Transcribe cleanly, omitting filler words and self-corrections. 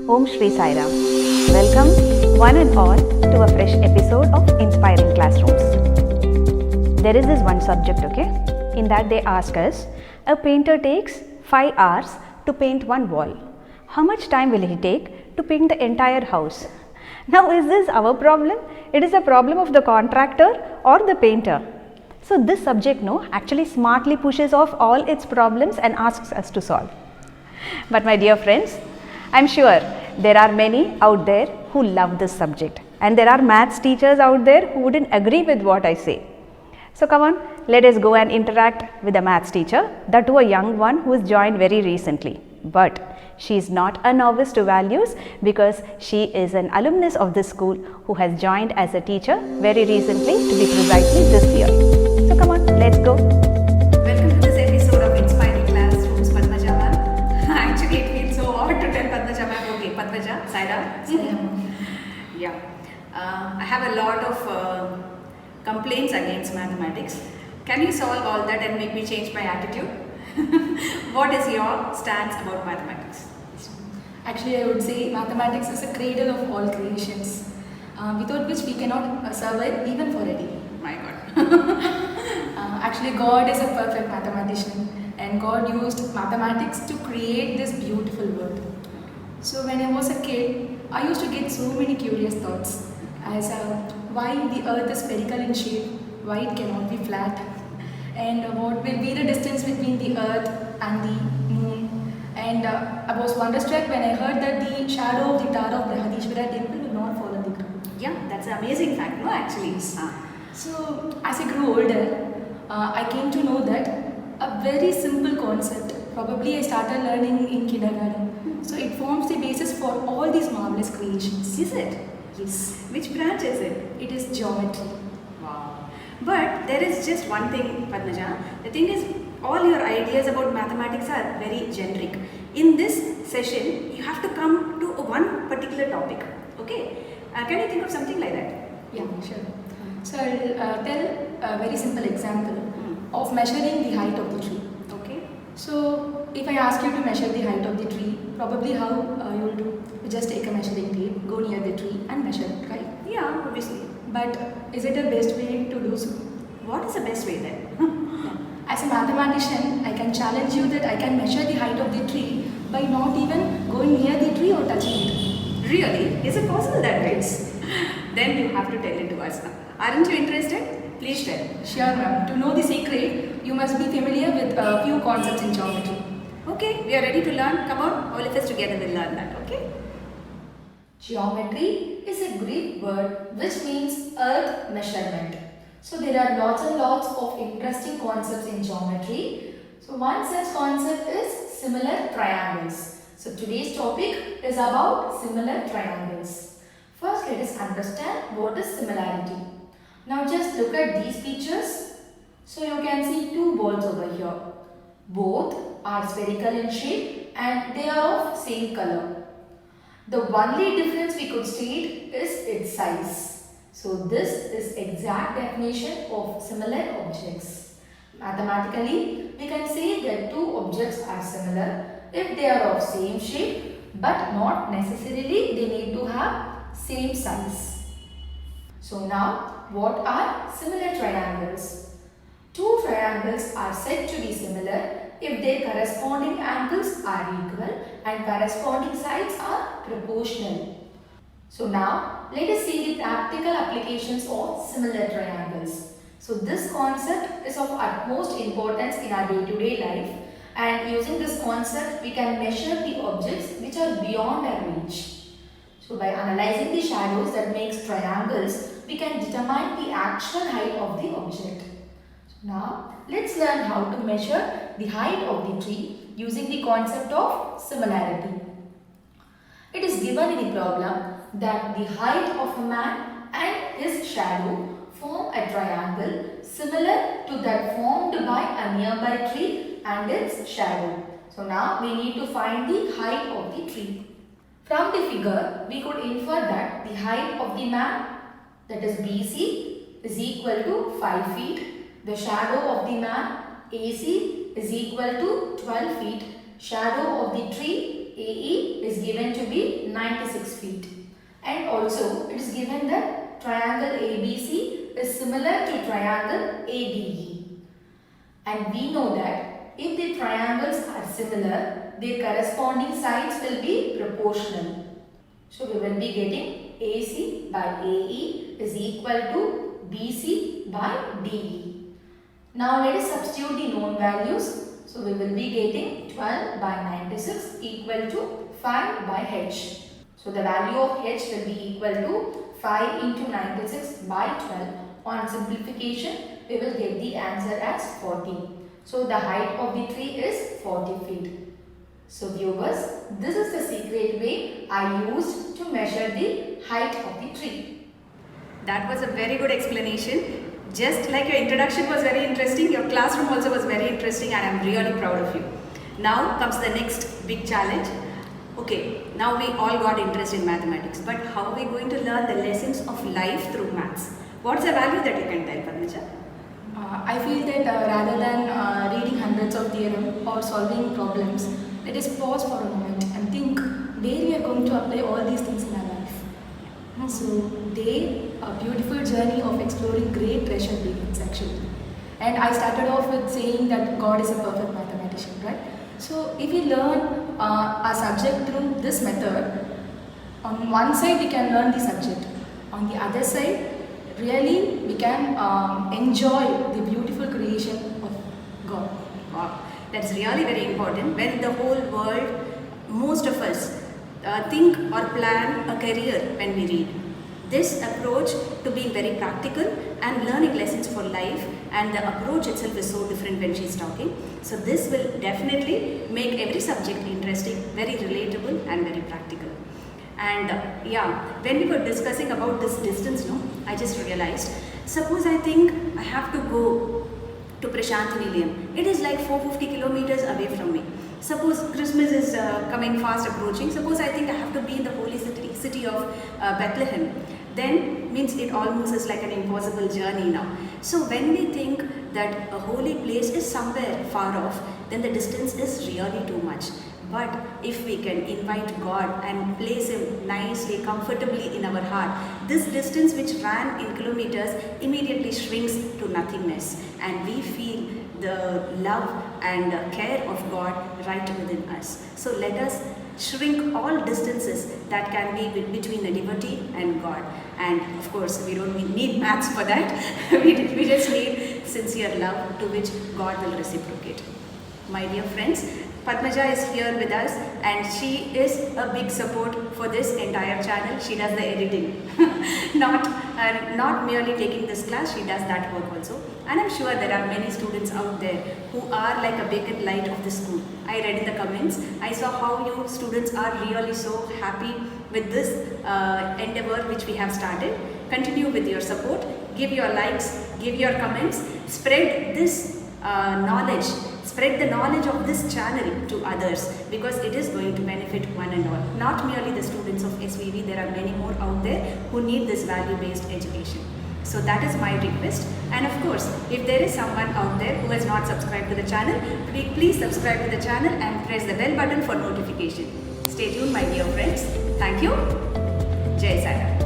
Om Shri Sai Ram. Welcome, one and all, to a fresh episode of Inspiring Classrooms. There is this one subject, okay? In that they ask us, a painter takes 5 hours to paint one wall. How much time will he take to paint the entire house? Now, is this our problem? It is a problem of the contractor or the painter. So, this subject actually smartly pushes off all its problems and asks us to solve. But my dear friends, I am sure there are many out there who love this subject, and there are maths teachers out there who wouldn't agree with what I say. So come on, let us go and interact with a maths teacher, that too a young one who has joined very recently. But she is not a novice to values because she is an alumnus of this school who has joined as a teacher very recently, to be precisely this year. So come on, let's go. Welcome to this episode of Inspiring Classrooms, Padmaja ma'am. Actually, it feels so odd to tell Padmaja ma'am. Okay, Padmaja, Sai Ram. Yeah. I have a lot of complaints against mathematics. Can you solve all that and make me change my attitude? What is your stance about mathematics? Actually, I would say mathematics is a cradle of all creations, without which we cannot survive even for a day. My God. Actually, God is a perfect mathematician, and God used mathematics to create this beautiful world. So when I was a kid, I used to get so many curious thoughts as why the earth is spherical in shape, why it cannot be flat, and what will be the distance between the earth and the moon. And I was wonderstruck when I heard that the shadow of the Tower of Brihadishvara temple will not fall on the ground. Yeah, that's an amazing fact, no, actually. So as I grew older, I came to know that a very simple concept, probably I started learning in kindergarten. So it forms the basis for all these marvelous creations. Is it? Yes. Which branch is it? It is geometry. Wow. But there is just one thing, Padmaja. The thing is, all your ideas about mathematics are very generic. In this session, you have to come to one particular topic. Okay? Can you think of something like that? Yeah, sure. So I'll tell a very simple example of measuring the height of the tree. Okay. So if I ask you to measure the height of the tree, probably how you will do? You just take a measuring tape, go near the tree and measure it, right? Yeah, obviously. But is it the best way to do so? What is the best way then? As a mathematician, I can challenge you that I can measure the height of the tree by not even going near the tree or touching it. Really? Is it possible that way? Then you have to tell it to us now. Aren't you interested? Please tell. Sure, ma'am. To know the secret, you must be familiar with a few concepts in geometry. Okay, we are ready to learn. Come on, all of us together will learn that, okay? Geometry is a Greek word which means earth measurement. So there are lots and lots of interesting concepts in geometry. So one such concept is similar triangles. So today's topic is about similar triangles. First, let us understand what is similarity. Now just look at these pictures. So you can see two balls over here. Both are spherical in shape and they are of same color. The only difference we could state is its size. So this is exact definition of similar objects. Mathematically, we can say that two objects are similar if they are of same shape, but not necessarily they need to have same size. So now, what are similar triangles? Two triangles are said to be similar if their corresponding angles are equal and corresponding sides are proportional. So now, let us see the practical applications of similar triangles. So this concept is of utmost importance in our day-to-day life, and using this concept we can measure the objects which are beyond our reach. So by analyzing the shadows that makes triangles, we can determine the actual height of the object. So now let's learn how to measure the height of the tree using the concept of similarity. It is given in the problem that the height of a man and his shadow form a triangle similar to that formed by a nearby tree and its shadow. So now we need to find the height of the tree. From the figure, we could infer that the height of the man, that is BC, is equal to 5 feet. The shadow of the man, AC, is equal to 12 feet. Shadow of the tree, AE, is given to be 96 feet. And also it is given that triangle ABC is similar to triangle ADE. And we know that if the triangles are similar, their corresponding sides will be proportional. So we will be getting AC by AE is equal to BC by DE. Now let us substitute the known values. So we will be getting 12 by 96 equal to 5 by H. So the value of H will be equal to 5 into 96 by 12. On simplification, we will get the answer as 40. So the height of the tree is 40 feet. So viewers, this is the secret way I used to measure the height of the tree. That was a very good explanation. Just like your introduction was very interesting, your classroom also was very interesting, and I'm really proud of you. Now comes the next big challenge. Okay, now we all got interest in mathematics, but how are we going to learn the lessons of life through maths? What's the value that you can tell, Padmaja? I feel that rather than reading hundreds of theorems or solving problems, let us pause for a moment and think where we are going to apply all these things in our life. So there, a beautiful journey of exploring great treasure begins actually. And I started off with saying that God is a perfect mathematician, right? So if we learn a subject through this method, on one side we can learn the subject, on the other side really we can enjoy the beautiful creation of God. Wow, that's really very important. When the whole world, most of us think or plan a career when we read. This approach to being very practical and learning lessons for life, and the approach itself is so different when she's talking. So this will definitely make every subject interesting, very relatable and very practical. And yeah, when we were discussing about this distance, I just realized, suppose I think I have to go to Prashant Nilayam. It is like 450 kilometers away from me. Suppose Christmas is coming fast approaching. Suppose I think I have to be in the holy city of Bethlehem. Then means it almost is like an impossible journey now. So when we think that a holy place is somewhere far off, then the distance is really too much. But if we can invite God and place Him nicely, comfortably in our heart, this distance which ran in kilometers immediately shrinks to nothingness, and we feel the love and care of God right within us. So let us shrink all distances that can be between the devotee and God. And of course, we don't need maths for that. we just need sincere love, to which God will reciprocate. My dear friends, Padmaja is here with us, and she is a big support for this entire channel. She does the editing, not merely taking this class, she does that work also. And I'm sure there are many students out there who are like a beacon light of the school. I read in the comments, I saw how you students are really so happy with this endeavor which we have started. Continue with your support, give your likes, give your comments, spread this knowledge. Spread the knowledge of this channel to others, because it is going to benefit one and all. Not merely the students of SVV, there are many more out there who need this value-based education. So that is my request. And of course, if there is someone out there who has not subscribed to the channel, please subscribe to the channel and press the bell button for notification. Stay tuned, my dear friends. Thank you. Jai Sai Ram.